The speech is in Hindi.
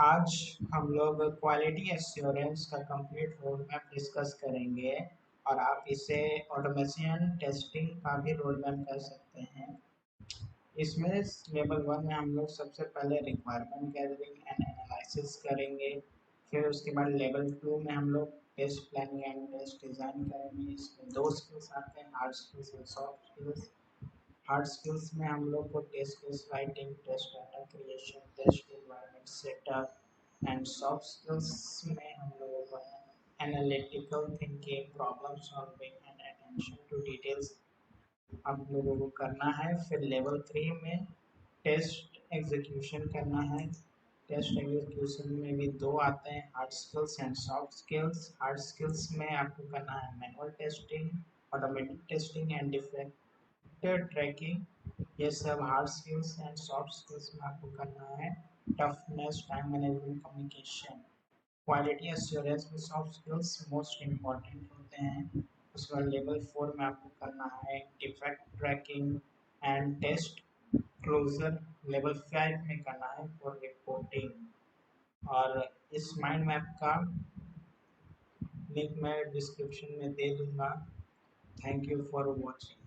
आज हम लोग क्वालिटी एश्योरेंस का कंप्लीट रोड मैप डिस्कस करेंगे और आप इसे ऑटोमेशन टेस्टिंग का भी रोड मैप कर सकते हैं। इसमें लेवल 1 में हम लोग सबसे पहले रिक्वायरमेंट गैदरिंग एंड एनालिसिस करेंगे। फिर उसके बाद लेवल 2 में हम लोग test planning and test design करेंगे। इसमें दो स्किल्स आते हैं, हार्ड स्किल्स और सॉफ्ट स्किल्स। हार्ड स्किल्स में हम लोग को test case writing, test data creation, test environment setup and soft skills में हम लोगों को analytical thinking, problem solving and attention to details आप लोगों को करना है। फिर लेवल 3 में टेस्ट एग्जीक्यूशन करना है। टेस्ट एग्जीक्यूशन में भी दो आते हैं, hard skills and soft skills. Hard skills में आपको करना है manual testing, automatic testing and defect tracking. ये सब hard skills and soft skills में आपको करना है toughness, time management, communication. Quality assurance में सॉफ्ट स्किल्स मोस्ट इम्पॉर्टेंट होते हैं। उसके बाद लेवल 4 में आपको करना है defect tracking and test closure. Level 5 में करना है फॉर रिपोर्टिंग। और इस माइंड मैप का लिंक मैं डिस्क्रिप्शन में दे दूंगा। Thank you for watching.